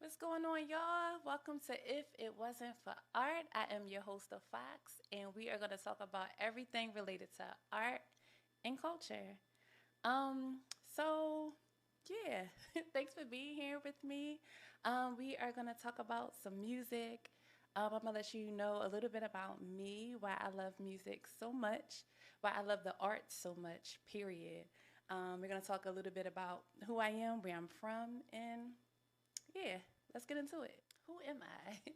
What's going on, y'all? Welcome to If It Wasn't for Art. I am your host, of Fox, and we are going to talk about everything related to art and culture. Um, so yeah, thanks for being here with me. We are going to talk about some music. I'm going to let you know a little bit about me, why I love music so much, why I love the art so much, period. We're going to talk a little bit about who I am, where I'm from, and yeah, let's get into it. Who am I?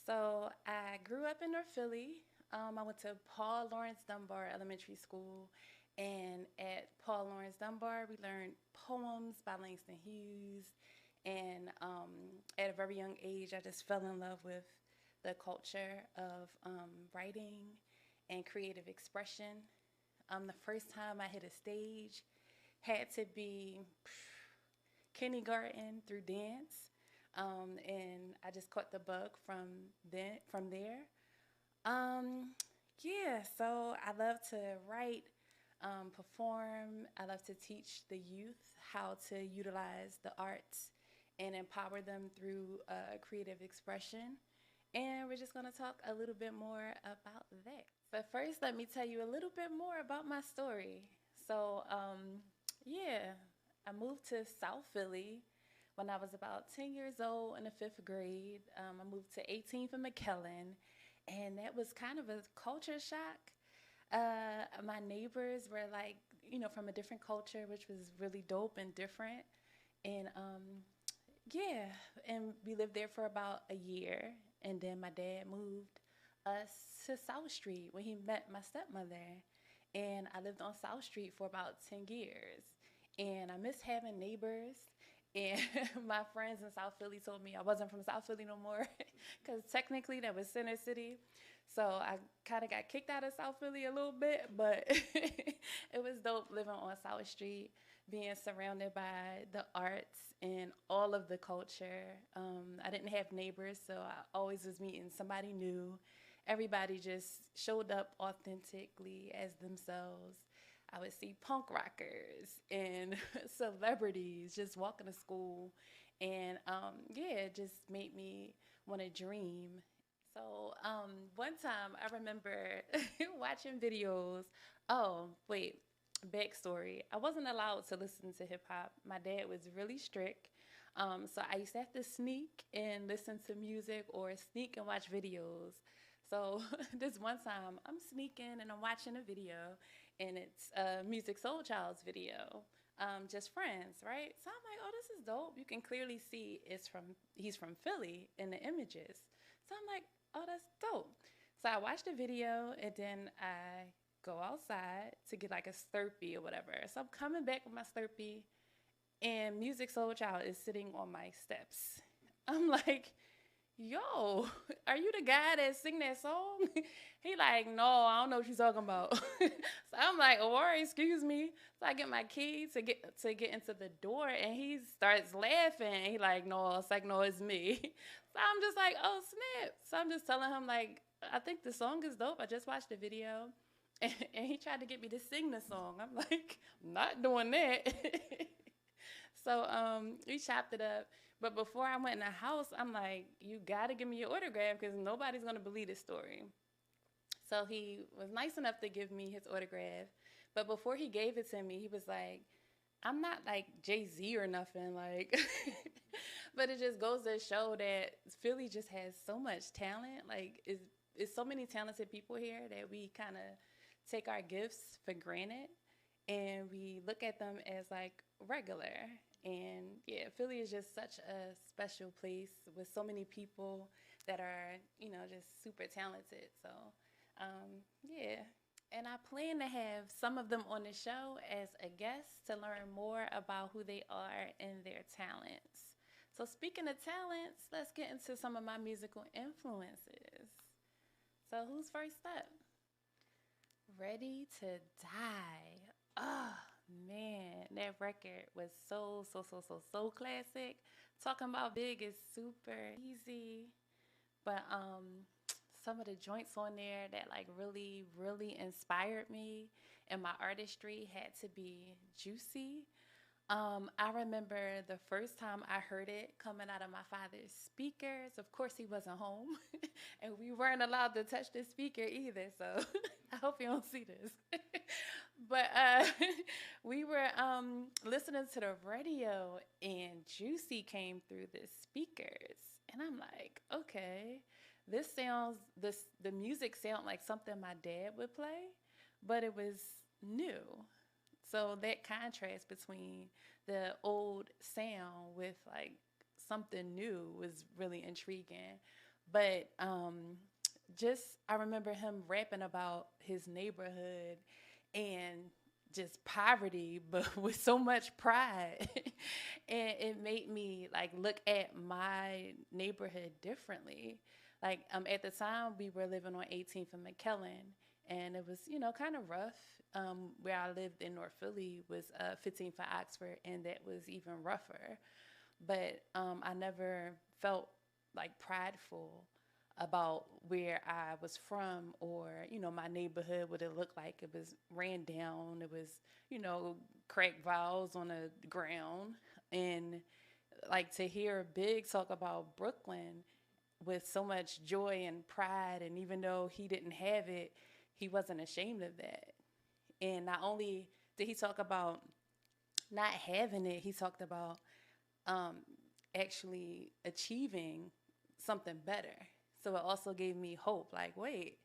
So I grew up in North Philly. I went to Paul Lawrence Dunbar Elementary School, and at Paul Lawrence Dunbar, we learned poems by Langston Hughes. And at a very young age, I just fell in love with the culture of writing and creative expression. The first time I hit a stage had to be kindergarten through dance. And I just caught the bug from there. Um, yeah, so I love to write, perform. I love to teach the youth how to utilize the arts and empower them through creative expression. And we're just going to talk a little bit more about that. But first, let me tell you a little bit more about my story. Yeah, I moved to South Philly when I was about 10 years old in the fifth grade. I moved to 18th and McKellen, and that was kind of a culture shock. My neighbors were like, from a different culture, which was really dope and different. And yeah, and we lived there for about a year. And then my dad moved us to South Street when he met my stepmother. And I lived on South Street for about 10 years. And I miss having neighbors. And my friends in South Philly told me I wasn't from South Philly no more because technically that was Center City. So I kind of got kicked out of South Philly a little bit, but it was dope living on South Street, being surrounded by the arts and all of the culture. I didn't have neighbors, so I always was meeting somebody new. Everybody just showed up authentically as themselves. I would see punk rockers and celebrities just walking to school. And yeah, it just made me want to dream. So one time I remember watching videos. Oh, wait, backstory. I wasn't allowed to listen to hip hop. My dad was really strict. So I used to have to sneak and listen to music or sneak and watch videos. So this one time I'm sneaking and I'm watching a video and it's a Music Soul Child's video. Just friends, right? So I'm like, oh, this is dope. You can clearly see he's from Philly in the images. So I'm like, oh, that's dope. So I watched the video and then I go outside to get like a Slurpee or whatever. So I'm coming back with my Slurpee and Music Soul Child is sitting on my steps. I'm like, yo, are you the guy that sing that song? He like, no, I don't know what you're talking about. So I'm like, oh, all right, excuse me. So I get my key to get into the door, and he starts laughing. He like, no, it's like, no, it's me. So I'm just like, oh snap. So I'm just telling him like, I think the song is dope. I just watched the video, and he tried to get me to sing the song. I'm like, I'm not doing that. So we chopped it up. But before I went in the house, I'm like, you gotta give me your autograph because nobody's gonna believe this story. So he was nice enough to give me his autograph. But before he gave it to me, he was like, I'm not like JayZ or nothing, like but it just goes to show that Philly just has so much talent. Like it's so many talented people here that we kind of take our gifts for granted and we look at them as like regular. And yeah, Philly is just such a special place with so many people that are, just super talented. So, yeah. And I plan to have some of them on the show as a guest to learn more about who they are and their talents. So, speaking of talents, let's get into some of my musical influences. So, who's first up? Ready to Die. Oh man, that record was so classic. Talking about Big is super easy, but some of the joints on there that like really inspired me and my artistry had to be Juicy. I remember the first time I heard it coming out of my father's speakers. Of course, he wasn't home, and we weren't allowed to touch the speaker either. So I hope you don't see this. But we were listening to the radio, and Juicy came through the speakers, and I'm like, okay, the music sound like something my dad would play, but it was new. So that contrast between the old sound with like something new was really intriguing. But just I remember him rapping about his neighborhood and just poverty, but with so much pride. And it made me like look at my neighborhood differently. Like at the time we were living on 18th and McKellen, and it was kind of rough. Where I lived in North Philly was 15th for Oxford, and that was even rougher. But I never felt like prideful about where I was from, or my neighborhood, what it looked like. It was ran down. It was cracked vials on the ground, and like to hear Big talk about Brooklyn with so much joy and pride, and even though he didn't have it, he wasn't ashamed of that. And not only did he talk about not having it, he talked about um, actually achieving something better. So it also gave me hope. Like, wait,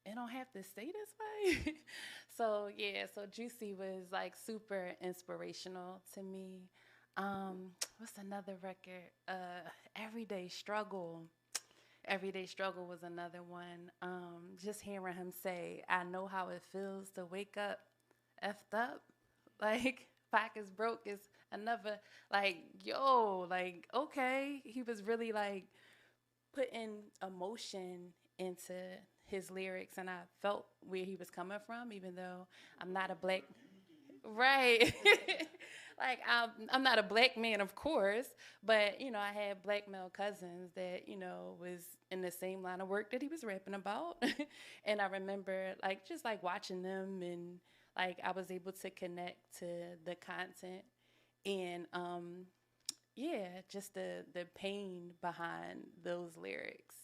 it don't have to stay this way. So yeah, so Juicy was like super inspirational to me. What's another record? Everyday Struggle. Everyday Struggle was another one. Just hearing him say, I know how it feels to wake up effed up. Like, pockets broke is another, like, yo, like, okay. He was really, like, putting emotion into his lyrics, and I felt where he was coming from, even though I'm not a black. Right. Like I'm not a black man, of course, but I had black male cousins that was in the same line of work that he was rapping about, and I remember like just like watching them, and like I was able to connect to the content, and yeah, just the pain behind those lyrics.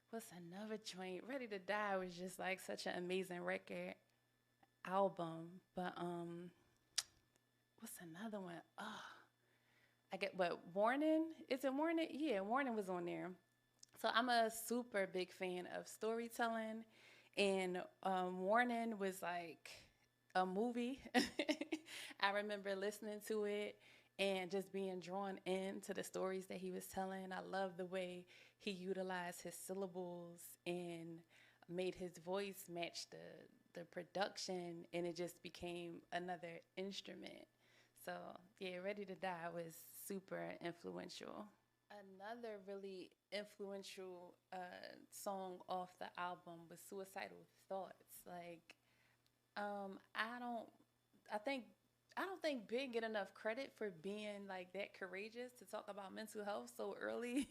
What's another joint? Ready to Die was just like such an amazing record album, but what's another one? Oh, I get what Warning. Is it Warning? Yeah, Warning was on there. So I'm a super big fan of storytelling, and Warning was like a movie. I remember listening to it and just being drawn into the stories that he was telling. I love the way he utilized his syllables and made his voice match the production, and it just became another instrument. So yeah, Ready to Die was super influential. Another really influential song off the album was Suicidal Thoughts. Like, I don't, I think, I don't think Big get enough credit for being like that courageous to talk about mental health so early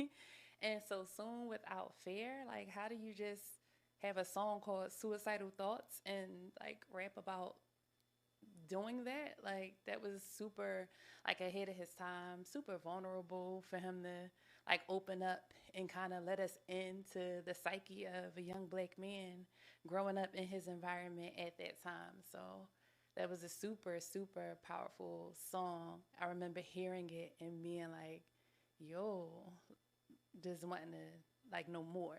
and so soon without fear. Like, how do you just have a song called Suicidal Thoughts and like rap about doing that? Like, that was super like ahead of his time, super vulnerable for him to like open up and kind of let us into the psyche of a young black man growing up in his environment at that time. So that was a super super powerful song. I remember hearing it and being like, yo, just wanting to like know more.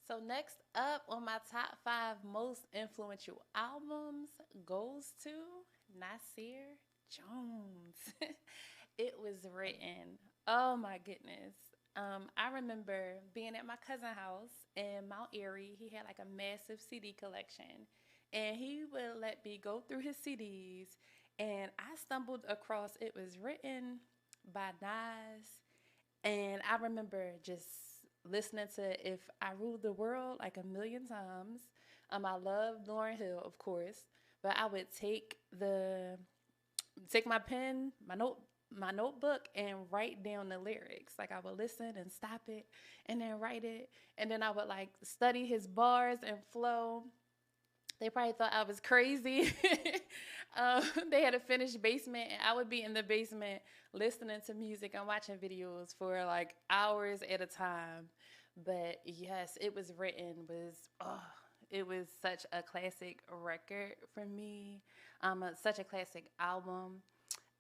So next up on my top 5 most influential albums goes to Nasir Jones. It was written. Oh my goodness. I remember being at my cousin's house in Mount Airy. He had like a massive CD collection, and he would let me go through his CDs. And I stumbled across it was written by Nas, and I remember just listening to If I Ruled the World like a million times. I love Lauryn Hill, of course, but I would take my pen, my notebook, and write down the lyrics. Like I would listen and stop it and then write it. And then I would like study his bars and flow. They probably thought I was crazy. um, they had a finished basement, and I would be in the basement listening to music and watching videos for like hours at a time. But yes, it was written was it was such a classic record for me. Such a classic album.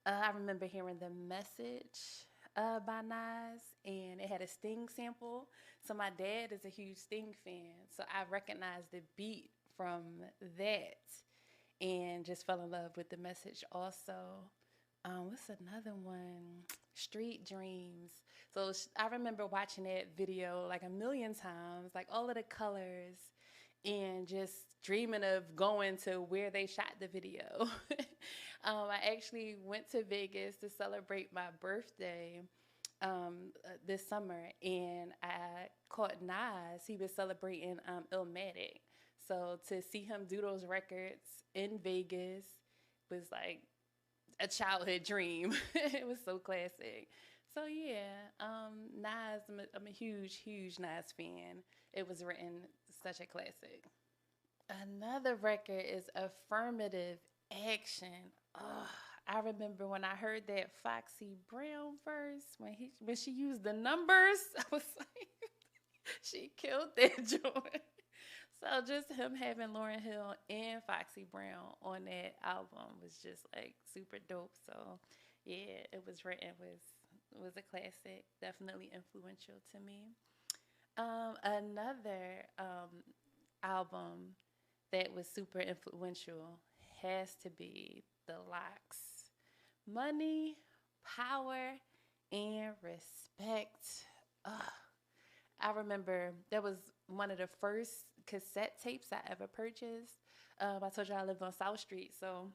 I remember hearing the message by Nas, and it had a Sting sample. So my dad is a huge Sting fan, so I recognized the beat from that, and just fell in love with the message also. What's another one? Street Dreams. So I remember watching that video like a million times, like all of the colors, and just dreaming of going to where they shot the video. I actually went to Vegas to celebrate my birthday this summer, and I caught Nas. He was celebrating Illmatic. So to see him do those records in Vegas was like a childhood dream. It was so classic. So yeah, Nas, I'm a huge, huge Nas fan. It was written such a classic. Another record is Affirmative Action. Oh, I remember when I heard that Foxy Brown verse when she used the numbers. I was like, she killed that joint. So just him having Lauryn Hill and Foxy Brown on that album was just like super dope. So yeah, it was written was a classic, definitely influential to me. Another album that was super influential has to be The Locks. Money, Power, and Respect. Ugh. I remember that was one of the first cassette tapes I ever purchased. I told you I lived on South Street, so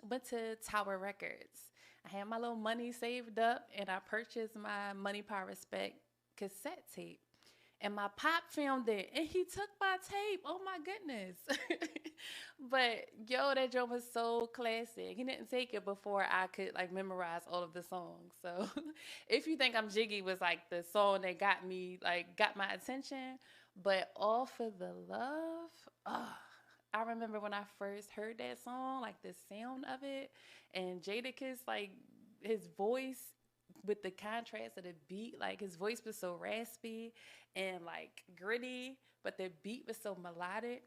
went to Tower Records. I had my little money saved up, and I purchased my Money, Power, Respect cassette tape. And my pop filmed it, and he took my tape. Oh my goodness! But yo, that joke was so classic. He didn't take it before I could like memorize all of the songs. So, if you think I'm Jiggy was like the song that got my attention, but All for the Love. Oh, I remember when I first heard that song, like the sound of it, and Jadakiss, like his voice with the contrast of the beat, like his voice was so raspy and like gritty, but the beat was so melodic.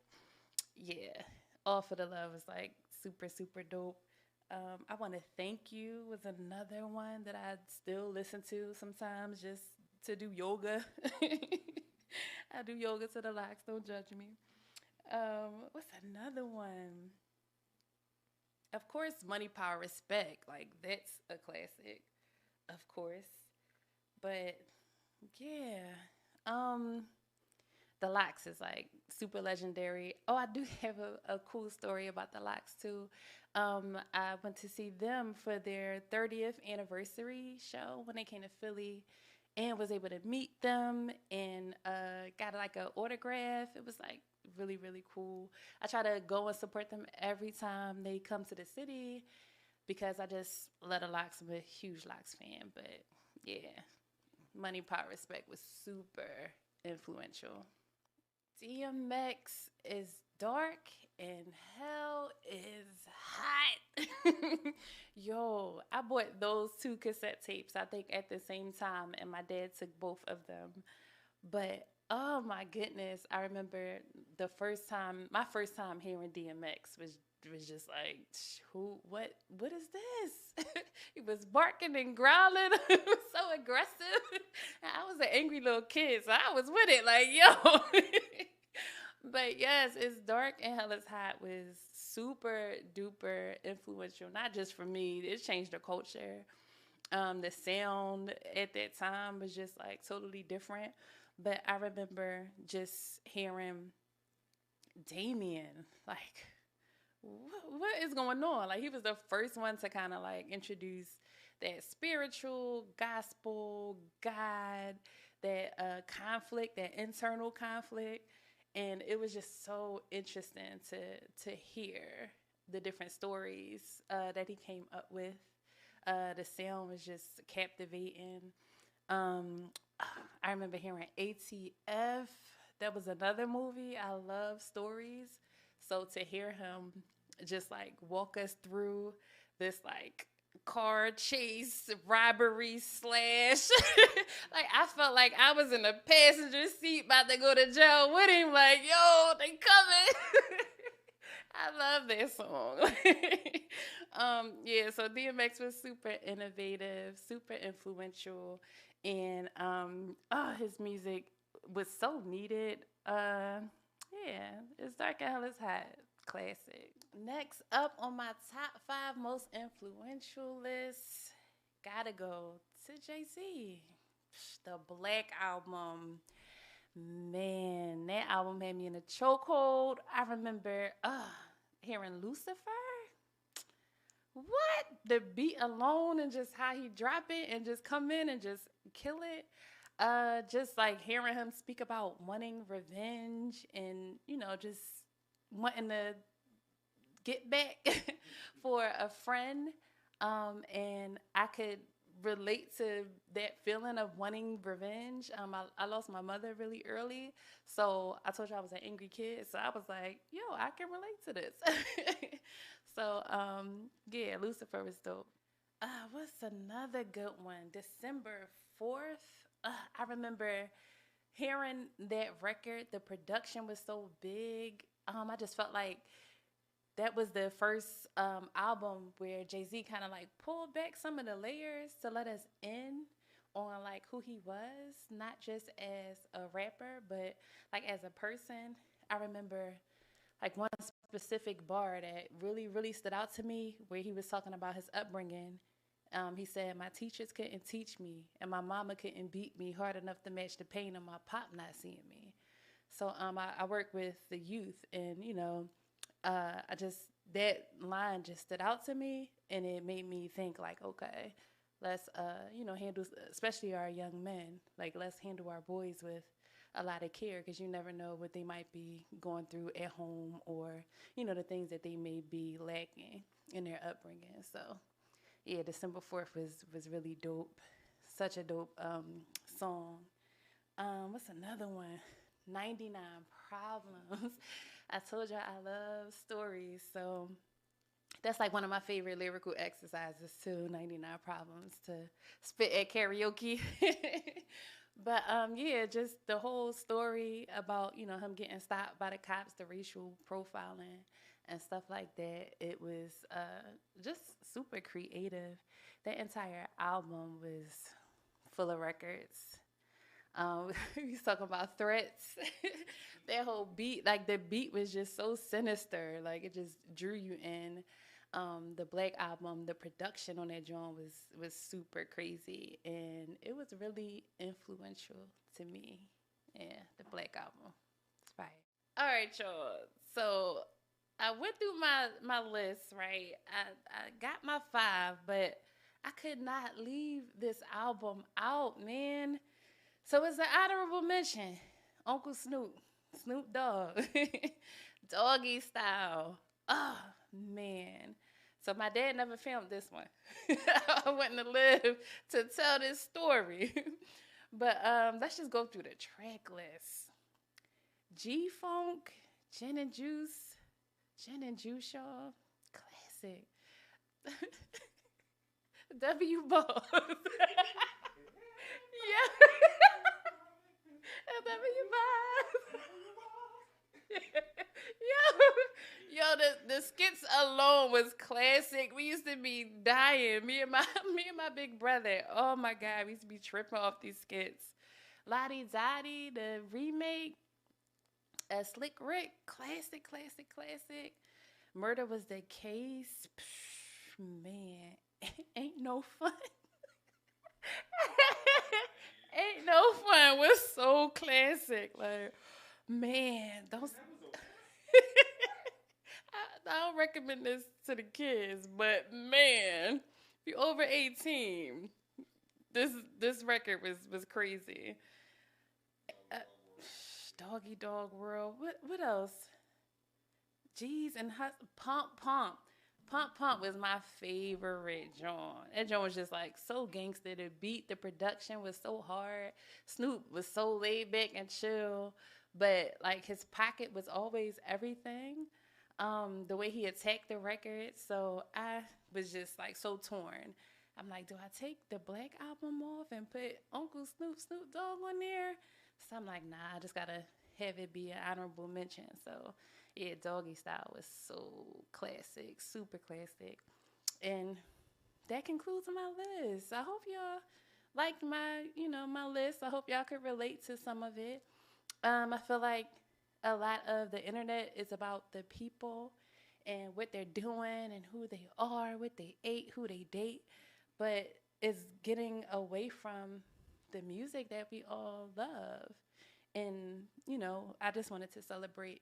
Yeah, All for the Love was like super, super dope. I Want to Thank You was another one that I still listen to sometimes just to do yoga. I do yoga to the Locks, don't judge me. What's another one? Of course, Money, Power, Respect. Like, that's a classic, of course. But yeah, um, the Locks is like super legendary. Oh, I do have a cool story about the Locks too. I went to see them for their 30th anniversary show when they came to Philly, and was able to meet them, and got like an autograph. It was like really, really cool. I try to go and support them every time they come to the city because I just love the Locks. I'm a huge Locks fan. But yeah, Money, Power, Respect was super influential. DMX is dark and hell is hot. Yo, I bought those two cassette tapes, I think, at the same time, and my dad took both of them. But oh my goodness, I remember my first time hearing DMX was just like, what is this? He was barking and growling. It was so aggressive. And I was an angry little kid, so I was with it, like, yo. But yes, It's Dark and Hell is Hot was super duper influential, not just for me. It changed the culture. The sound at that time was just like totally different. But I remember just hearing Damien, like, what is going on? Like, he was the first one to kind of like introduce that spiritual gospel God, that conflict, that internal conflict. And it was just so interesting to hear the different stories that he came up with. The sound was just captivating. Um, I remember hearing ATF. That was another movie. I love stories. So to hear him just like walk us through this like car chase, robbery slash. Like I felt like I was in the passenger seat about to go to jail with him. Like, yo, they coming. I love that song. Yeah, so DMX was super innovative, super influential, and his music was so needed. Yeah, it's dark and hell is hot. Classic. Next up on my top 5 most influential list, gotta go to JayZ. The Black Album. Man, that album had me in a chokehold. I remember hearing Lucifer. What? The beat alone and just how he drop it and just come in and just kill it. Just like hearing him speak about wanting revenge and, just wanting to get back for a friend. And I could relate to that feeling of wanting revenge. I lost my mother really early, so I told you I was an angry kid. So I was like, yo, I can relate to this. So yeah, Lucifer was dope. What's another good one? December 4th. I remember hearing that record. The production was so big. I just felt like that was the first album where JayZ kind of like pulled back some of the layers to let us in on like who he was, not just as a rapper, but like as a person. I remember like one specific bar that really, really stood out to me where he was talking about his upbringing. He said, my teachers couldn't teach me and my mama couldn't beat me hard enough to match the pain of my pop not seeing me. So I work with the youth and, that line just stood out to me and it made me think like, okay, let's, handle, especially our young men, like let's handle our boys with a lot of care because you never know what they might be going through at home or, the things that they may be lacking in their upbringing. So, yeah, December 4th was really dope. Such a dope song. What's another one? 99 Problems. I told you I love stories. So that's like one of my favorite lyrical exercises too, 99 Problems to spit at karaoke. But yeah, just the whole story about, him getting stopped by the cops, the racial profiling and stuff like that. It was just super creative. That entire album was full of records. We was talking about threats. That whole beat, like the beat was just so sinister. Like it just drew you in. The Black Album, the production on that joint was super crazy, and it was really influential to me. Yeah, the Black Album. It's fire. All right, y'all. So I went through my list, right? I got my 5, but I could not leave this album out, man. So it's an honorable mention. Uncle Snoop, Snoop Dogg, Doggy Style. Oh, man. So my dad never filmed this one. I wouldn't have lived to tell this story. But let's just go through the track list. G-Funk, Gin and Juice. Gin and Juice, y'all. Classic. W-Balls. Yeah. W-Balls. Yo, the skits alone was classic. We used to be dying. Me and my big brother. Oh my God, we used to be tripping off these skits. Lottie Dottie, the remake. Slick Rick, classic. Murder Was the Case. Man, ain't no fun. Ain't no fun. Was so classic. Like, man, those. I don't recommend this to the kids, but man, if you're over 18, this record was crazy. Doggy Dog World. What else? Jeez and Pump. Pump was my favorite joint. That joint was just like so gangster. The beat, the production was so hard. Snoop was so laid back and chill, but like his pocket was always everything. the way he attacked the record. So I was just like so torn. I'm like, do I take the Black album off and put Uncle Snoop Dogg on there? So I'm like, nah, I just gotta have it be an honorable mention. So yeah, Doggy Style was so classic, super classic. And that concludes my list. I hope y'all liked my list. I hope y'all could relate to some of it. I feel like a lot of the internet is about the people and what they're doing and who they are, what they ate, who they date, but it's getting away from the music that we all love. And I just wanted to celebrate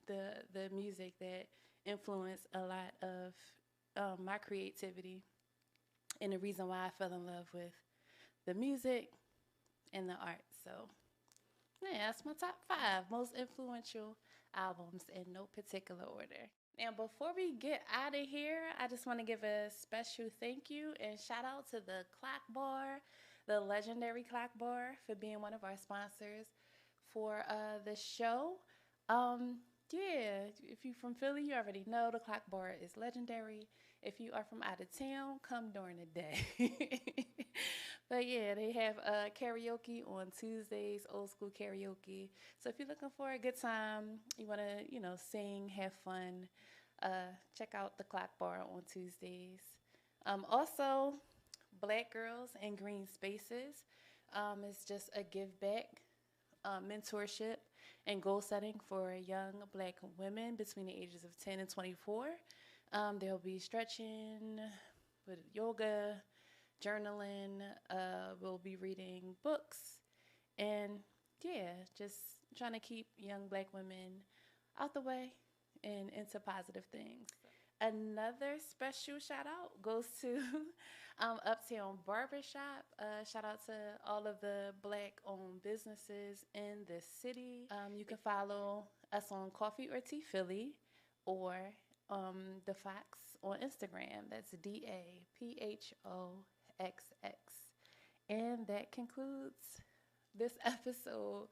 the music that influenced a lot of my creativity and the reason why I fell in love with the music and the art. So yeah, that's my top 5 most influential albums in no particular order. Now, before we get out of here, I just want to give a special thank you and shout out to the Clock Bar, the legendary Clock Bar, for being one of our sponsors for the show. Yeah, if you're from Philly, you already know the Clock Bar is legendary. If you are from out of town, come during the day. But yeah, they have karaoke on Tuesdays, old school karaoke. So if you're looking for a good time, you want to, sing, have fun, check out the Clock Bar on Tuesdays. Also, Black Girls in Green Spaces is just a give back mentorship and goal setting for young Black women between the ages of 10 and 24. There'll be stretching with yoga, journaling. We'll be reading books, and yeah, just trying to keep young Black women out the way and into positive things. Another special shout out goes to Uptown Barbershop. Shout out to all of the Black owned businesses in the city. You can follow us on Coffee or Tea Philly or The Fox on Instagram. That's DAPHOXX. And that concludes this episode.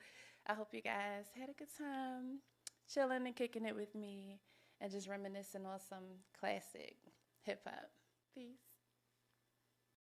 I hope you guys had a good time chilling and kicking it with me and just reminiscing on some classic hip hop. Peace.